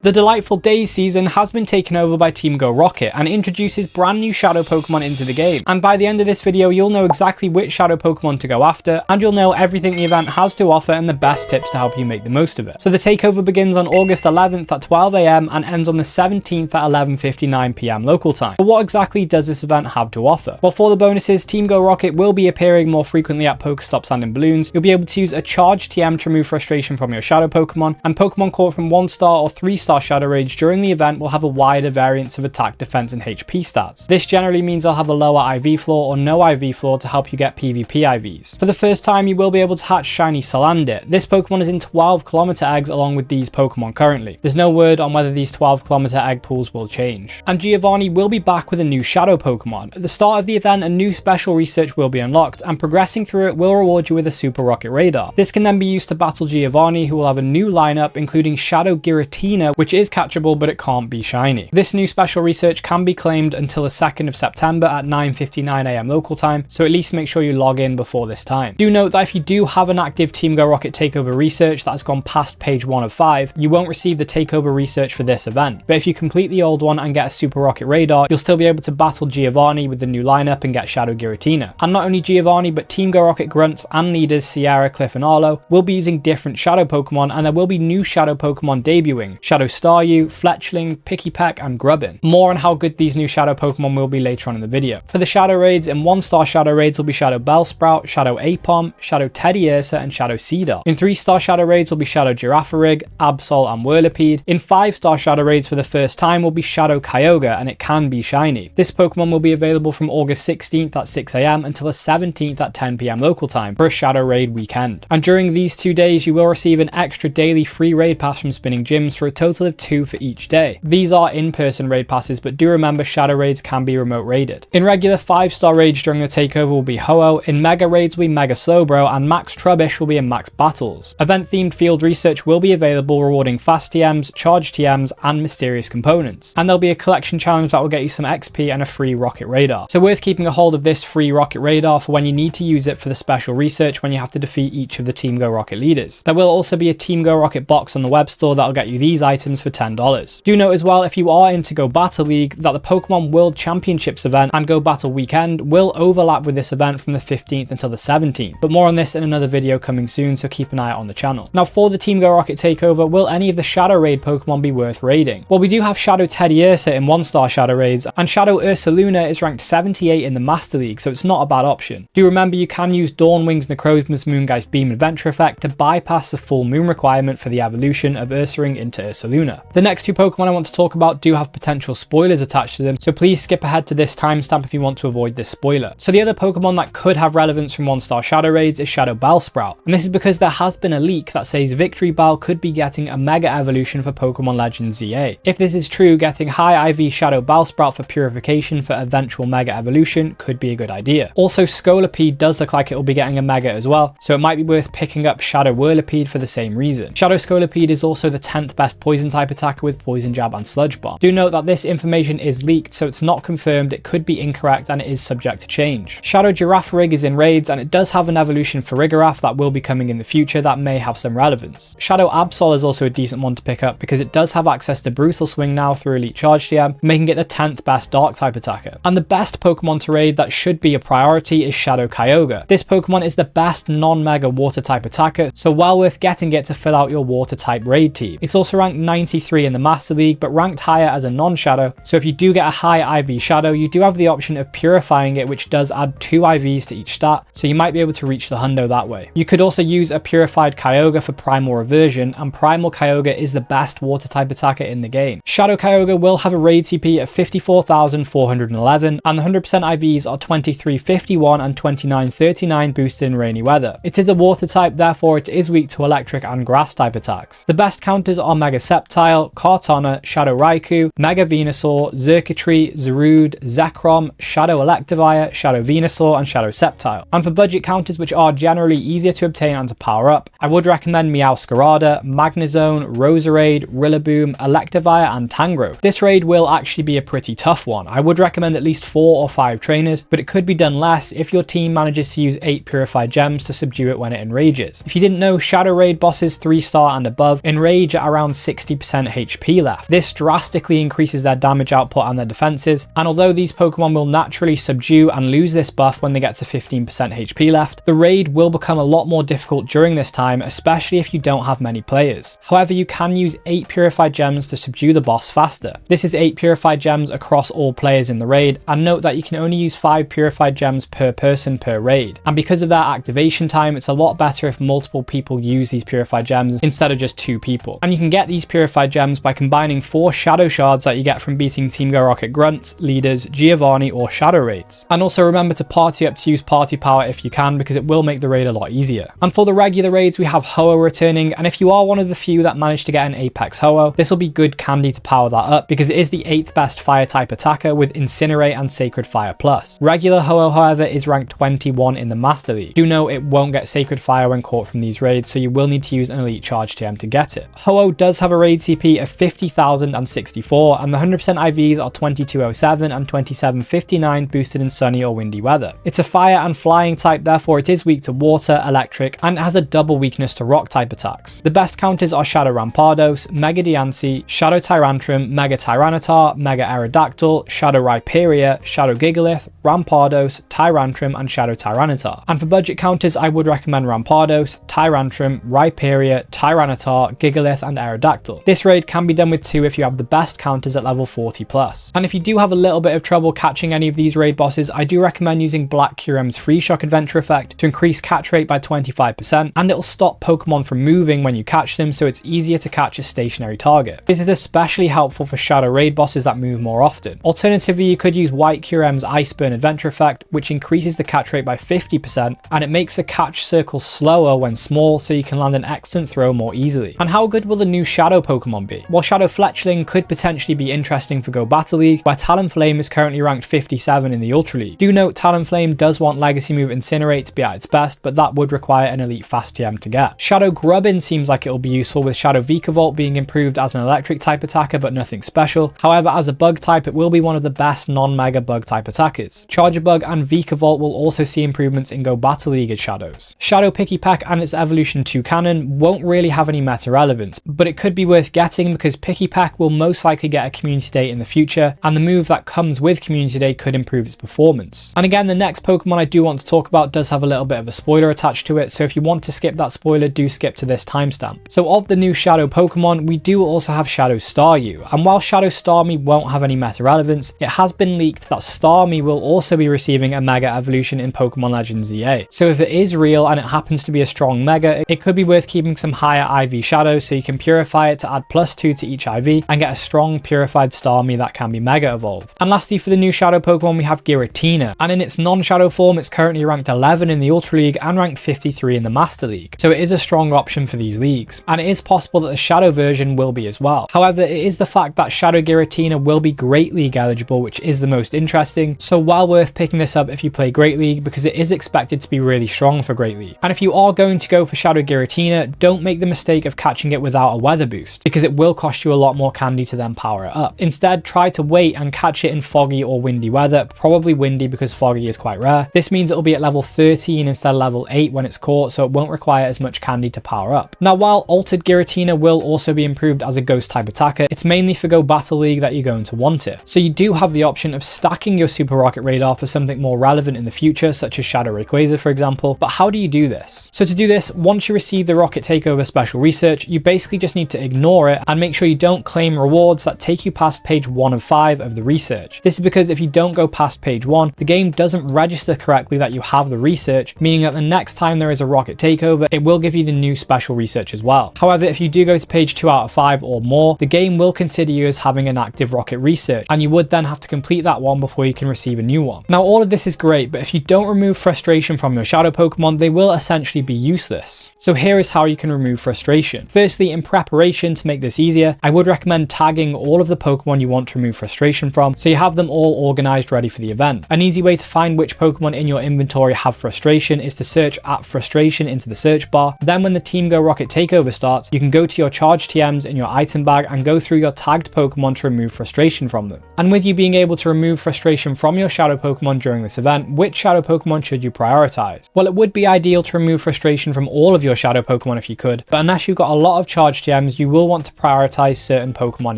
The delightful Days season has been taken over by Team Go Rocket and introduces brand new Shadow Pokemon into the game. And by the end of this video, you'll know exactly which Shadow Pokemon to go after, and you'll know everything the event has to offer and the best tips to help you make the most of it. So the takeover begins on August 11th at 12 AM and ends on the 17th at 11:59 PM local time. But what exactly does this event have to offer? Well, for the bonuses, Team Go Rocket will be appearing more frequently at Pokestops and in balloons. You'll be able to use a Charged TM to remove frustration from your Shadow Pokemon, and Pokemon caught from 1-star or 3-star Shadow Rage during the event will have a wider variance of attack, defense, and HP stats. This generally means they'll have a lower IV floor or no IV floor to help you get PvP IVs. For the first time, you will be able to hatch Shiny Salandit. This Pokemon is in 12km eggs along with these Pokemon currently. There's no word on whether these 12km egg pools will change. And Giovanni will be back with a new Shadow Pokemon. At the start of the event, a new special research will be unlocked, and progressing through it will reward you with a Super Rocket Radar. This can then be used to battle Giovanni, who will have a new lineup including Shadow Giratina, which is catchable but it can't be shiny. This new special research can be claimed until the 2nd of September at 9:59 AM local time, so at least make sure you log in before this time. Do note that if you do have an active Team Go Rocket takeover research that has gone past page 1 of 5, you won't receive the takeover research for this event. But if you complete the old one and get a Super Rocket Radar, you'll still be able to battle Giovanni with the new lineup and get Shadow Giratina. And not only Giovanni, but Team Go Rocket grunts and leaders Sierra, Cliff, and Arlo will be using different Shadow Pokemon, and there will be new Shadow Pokemon debuting: Shadow Staryu, Fletchling, Pikipek, and Grubbin. More on how good these new Shadow Pokemon will be later on in the video. For the Shadow Raids, in 1-star Shadow Raids will be Shadow Bellsprout, Shadow Apom, Shadow Teddiursa, and Shadow Seedar. In 3-star Shadow Raids will be Shadow Girafarig, Absol, and Whirlipede. In 5-star Shadow Raids for the first time will be Shadow Kyogre, and it can be shiny. This Pokemon will be available from August 16th at 6 AM until the 17th at 10 PM local time for a Shadow Raid weekend. And during these 2 days, you will receive an extra daily free raid pass from spinning gyms for a total of 2 for each day. These are in-person raid passes, but do remember Shadow Raids can be remote raided. In regular 5-star raids during the takeover will be Ho-Oh, in Mega Raids will be Mega Slowbro, and Max Trubbish will be in Max Battles. Event-themed field research will be available, rewarding fast TMs, charged TMs, and mysterious components. And there'll be a collection challenge that will get you some XP and a free Rocket Radar. So worth keeping a hold of this free Rocket Radar for when you need to use it for the special research when you have to defeat each of the Team Go Rocket leaders. There will also be a Team Go Rocket box on the web store that'll get you these items for $10. Do note as well, if you are into Go Battle League, that the Pokemon World Championships event and Go Battle Weekend will overlap with this event from the 15th until the 17th. But more on this in another video coming soon, so keep an eye out on the channel. Now for the Team Go Rocket takeover, will any of the Shadow Raid Pokemon be worth raiding? Well, we do have Shadow Teddiursa in 1-star Shadow Raids, and Shadow Ursaluna is ranked 78 in the Master League, so it's not a bad option. Do remember you can use Dawn Wings, Necrozma's Moongeist Beam and Venture Effect to bypass the full moon requirement for the evolution of Ursaring into Ursaluna. The next 2 Pokemon I want to talk about do have potential spoilers attached to them, so please skip ahead to this timestamp if you want to avoid this spoiler. So the other Pokemon that could have relevance from 1-star Shadow Raids is Shadow Bellsprout, and this is because there has been a leak that says Victory Bell could be getting a Mega Evolution for Pokemon Legends ZA. If this is true, getting high IV Shadow Bellsprout for purification for eventual Mega Evolution could be a good idea. Also, Scolipede does look like it will be getting a Mega as well, so it might be worth picking up Shadow Whirlipede for the same reason. Shadow Scolipede is also the 10th best Poison type attacker with Poison Jab and Sludge Bomb. Do note that this information is leaked, so it's not confirmed, it could be incorrect, and it is subject to change. Shadow Girafarig is in raids, and it does have an evolution for Rigarath that will be coming in the future that may have some relevance. Shadow Absol is also a decent one to pick up because it does have access to Brutal Swing now through Elite Charge TM, making it the 10th best Dark type attacker. And the best Pokemon to raid that should be a priority is Shadow Kyogre. This Pokemon is the best non-Mega Water type attacker, so well worth getting it to fill out your Water type raid team. It's also ranked 93 in the Master League, but ranked higher as a non-Shadow, so if you do get a high IV Shadow, you do have the option of purifying it, which does add 2 IVs to each stat, so you might be able to reach the hundo that way. You could also use a purified Kyogre for Primal Reversion, and Primal Kyogre is the best Water type attacker in the game. Shadow Kyogre will have a raid CP of 54,411, and the 100% IVs are 2351 and 2939 boosted in rainy weather. It is a Water type, therefore it is weak to Electric and Grass type attacks. The best counters are Mega Sceptile, Kartana, Shadow Raikou, Mega Venusaur, Xurkitree, Zarude, Zekrom, Shadow Electivire, Shadow Venusaur, and Shadow Sceptile. And for budget counters which are generally easier to obtain and to power up, I would recommend Meowscarada, Magnezone, Roserade, Rillaboom, Electivire, and Tangrowth. This raid will actually be a pretty tough one. I would recommend at least 4 or 5 trainers, but it could be done less if your team manages to use 8 purified gems to subdue it when it enrages. If you didn't know, Shadow Raid bosses 3-star and above enrage at around 60 60% HP left. This drastically increases their damage output and their defenses, and although these Pokemon will naturally subdue and lose this buff when they get to 15% HP left, the raid will become a lot more difficult during this time, especially if you don't have many players. However, you can use 8 Purified Gems to subdue the boss faster. This is 8 Purified Gems across all players in the raid, and note that you can only use 5 Purified Gems per person per raid. And because of their activation time, it's a lot better if multiple people use these Purified Gems instead of just 2 people. And you can get these Purified Gems by combining 4 Shadow Shards that you get from beating Team Go Rocket Grunts, Leaders, Giovanni, or Shadow Raids. And also remember to party up to use Party Power if you can, because it will make the raid a lot easier. And for the regular raids, we have Ho-Oh returning, and if you are one of the few that managed to get an Apex Ho-Oh, this will be good candy to power that up, because it is the 8th best fire type attacker with Incinerate and Sacred Fire Plus. Regular Ho-Oh, however, is ranked 21 in the Master League. Do know it won't get Sacred Fire when caught from these raids, so you will need to use an Elite Charge TM to get it. Ho-Oh does have a raid CP of 50,064, and the 100% IVs are 2207 and 2759 boosted in sunny or windy weather. It's a fire and flying type, therefore it is weak to water, electric, and it has a double weakness to rock type attacks. The best counters are Shadow Rampardos, Mega Diancie, Shadow Tyrantrum, Mega Tyranitar, Mega Aerodactyl, Shadow Rhyperior, Shadow Gigalith, Rampardos, Tyrantrum, and Shadow Tyranitar. And for budget counters, I would recommend Rampardos, Tyrantrum, Rhyperior, Tyranitar, Gigalith, and Aerodactyl. This raid can be done with 2 if you have the best counters at level 40+. And if you do have a little bit of trouble catching any of these raid bosses, I do recommend using Black Kyurem's Free Shock Adventure effect to increase catch rate by 25%, and it'll stop Pokemon from moving when you catch them, so it's easier to catch a stationary target. This is especially helpful for Shadow Raid bosses that move more often. Alternatively, you could use White Kyurem's Iceburn Adventure effect, which increases the catch rate by 50%, and it makes the catch circle slower when small, so you can land an excellent throw more easily. And how good will the new Shadow Pokemon be? Well, Shadow Fletchling could potentially be interesting for Go Battle League, where Talonflame is currently ranked 57 in the Ultra League. Do note Talonflame does want Legacy move Incinerate to be at its best, but that would require an Elite Fast TM to get. Shadow Grubbin seems like it'll be useful, with Shadow Vikavolt being improved as an electric type attacker, but nothing special. However, as a bug type, it will be one of the best non-mega bug type attackers. Charger Bug and Vikavolt will also see improvements in Go Battle League as Shadows. Shadow Pikipek and its evolution Toucannon won't really have any meta relevance, but it could be worth getting because Pikipek will most likely get a Community Day in the future, and the move that comes with Community Day could improve its performance. And again, the next Pokemon I do want to talk about does have a little bit of a spoiler attached to it, so if you want to skip that spoiler, do skip to this timestamp. So of the new Shadow Pokemon, we do also have Shadow Staryu, and while Shadow Starmie won't have any meta relevance, it has been leaked that Starmie will also be receiving a Mega Evolution in Pokemon Legends ZA. So if it is real and it happens to be a strong Mega, it could be worth keeping some higher IV shadows so you can purify it to add +2 to each IV and get a strong purified Starmie that can be Mega Evolved. And lastly, for the new Shadow Pokemon, we have Giratina, and in its non-Shadow form, it's currently ranked 11 in the Ultra League and ranked 53 in the Master League. So it is a strong option for these leagues, and it is possible that the Shadow version will be as well. However, it is the fact that Shadow Giratina will be Great League eligible which is the most interesting, so well worth picking this up if you play Great League, because it is expected to be really strong for Great League. And if you are going to go for Shadow Giratina, don't make the mistake of catching it without a weather boost, because it will cost you a lot more candy to then power it up. Instead, try to wait and catch it in foggy or windy weather, probably windy because foggy is quite rare. This means it'll be at level 13 instead of level 8 when it's caught, so it won't require as much candy to power up. Now, while Altered Giratina will also be improved as a ghost type attacker, it's mainly for Go Battle League that you're going to want it. So you do have the option of stacking your Super Rocket Radar for something more relevant in the future, such as Shadow Rayquaza for example, but how do you do this? So to do this, once you receive the Rocket Takeover special research, you basically just need to ignore it and make sure you don't claim rewards that take you past page 1 of 5 of the research. This is because if you don't go past page 1, the game doesn't register correctly that you have the research, meaning that the next time there is a Rocket Takeover, it will give you the new special research as well. However, if you do go to page 2 out of 5 or more, the game will consider you as having an active Rocket research, and you would then have to complete that one before you can receive a new one. Now, all of this is great, but if you don't remove frustration from your Shadow Pokemon, they will essentially be useless. So here is how you can remove frustration. Firstly, in preparation to make this easier, I would recommend tagging all of the Pokemon you want to remove frustration from, so you have them all organized ready for the event. An easy way to find which Pokemon in your inventory have frustration is to search at frustration into the search bar. Then when the Team Go Rocket Takeover starts, you can go to your charged TMs in your item bag and go through your tagged Pokemon to remove frustration from them. And with you being able to remove frustration from your Shadow Pokemon during this event, which Shadow Pokemon should you prioritize? Well, it would be ideal to remove frustration from all of your Shadow Pokemon if you could, but unless you've got a lot of charged TMs, you will want to prioritize certain Pokemon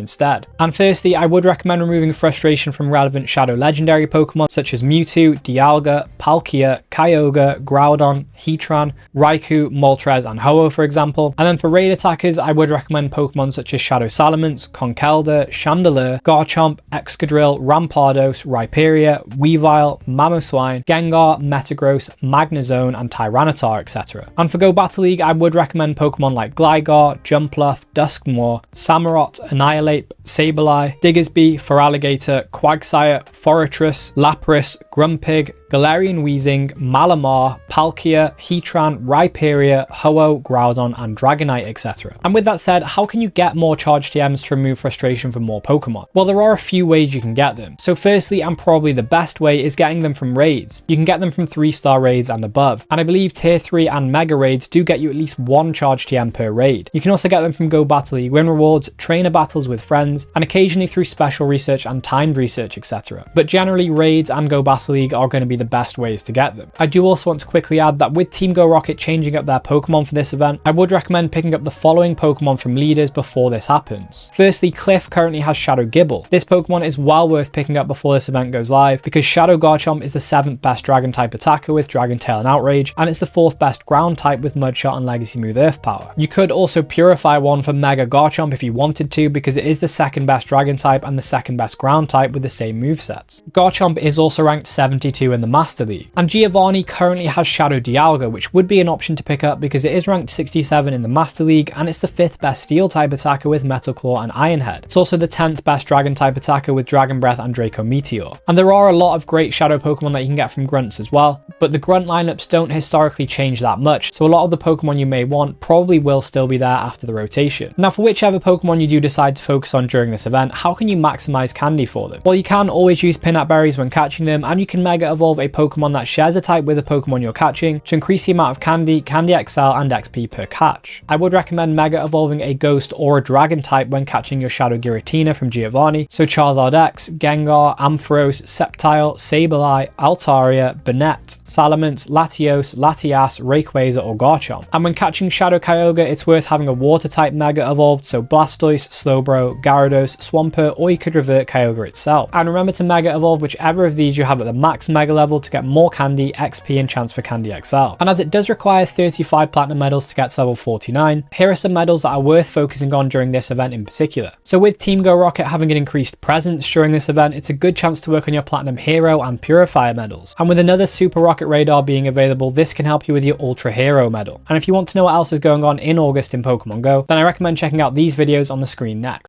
instead. And firstly, I would recommend removing frustration from relevant Shadow Legendary Pokemon such as Mewtwo, Dialga, Palkia, Kyogre, Groudon, Heatran, Raikou, Moltres, and Ho-Oh for example. And then for raid attackers, I would recommend Pokemon such as Shadow Salamence, Conkeldurr, Chandelure, Garchomp, Excadrill, Rampardos, Rhyperior, Weavile, Mamoswine, Gengar, Metagross, Magnezone, and Tyranitar, etc. And for Go Battle League, I would recommend Pokemon like Gligar, Jumpluff, Dusknoir, Samurott, Annihilate, Sableye, Diggersby, Feraligatr, Quagsire, Forretress, Lapras, Grumpig, Galarian Weezing, Malamar, Palkia, Heatran, Rhyperior, Ho-Oh, Groudon, and Dragonite, etc. And with that said, how can you get more Charged TMs to remove frustration from more Pokemon? Well, there are a few ways you can get them. So firstly, and probably the best way, is getting them from raids. You can get them from 3-star raids and above. And I believe tier 3 and mega raids do get you at least 1 Charged TM per raid. You can also get them from Go Battle League win rewards, trainer battles with friends, and occasionally through special research and timed research, etc. But generally, raids and Go Battle League are going to be the best ways to get them. I do also want to quickly add that with Team Go Rocket changing up their Pokemon for this event, I would recommend picking up the following Pokemon from leaders before this happens. Firstly, Cliff currently has Shadow Gibble. This Pokemon is well worth picking up before this event goes live because Shadow Garchomp is the 7th best Dragon type attacker with Dragon Tail and Outrage, and it's the 4th best ground type with Mudshot and Legacy Move Earth Power. You could also purify one for Mega Garchomp if you wanted to because it is the 2nd best Dragon type and the 2nd best ground type with the same movesets. Garchomp is also ranked 72 in the Master League. And Giovanni currently has Shadow Dialga, which would be an option to pick up because it is ranked 67 in the Master League and it's the 5th best Steel type attacker with Metal Claw and Iron Head. It's also the 10th best Dragon type attacker with Dragon Breath and Draco Meteor. And there are a lot of great Shadow Pokemon that you can get from Grunts as well, but the Grunt lineups don't historically change that much, so a lot of the Pokemon you may want probably will still be there after the rotation. Now for whichever Pokemon you do decide to focus on during this event, how can you maximize candy for them? Well, you can always use Peanut Berries when catching them, and you can Mega Evolve a Pokemon that shares a type with a Pokemon you're catching to increase the amount of candy, Candy XL, and XP per catch. I would recommend Mega Evolving a Ghost or a Dragon type when catching your Shadow Giratina from Giovanni, so Charizard X, Gengar, Ampharos, Sceptile, Sableye, Altaria, Banette, Salamence, Latios, Latias, Rayquaza, or Garchomp. And when catching Shadow Kyogre, it's worth having a Water type Mega Evolved, so Blastoise, Slowbro, Gyarados, Swampert, or you could revert Kyogre itself. And remember to Mega Evolve whichever of these you have at the max Mega level to get more candy, XP, and chance for Candy XL. And as it does require 35 platinum medals to get to level 49, here are some medals that are worth focusing on during this event in particular. So with Team Go Rocket having an increased presence during this event, it's a good chance to work on your Platinum Hero and Purifier medals. And with another Super Rocket Radar being available, this can help you with your Ultra Hero medal. And if you want to know what else is going on in August in Pokemon Go, then I recommend checking out these videos on the screen next.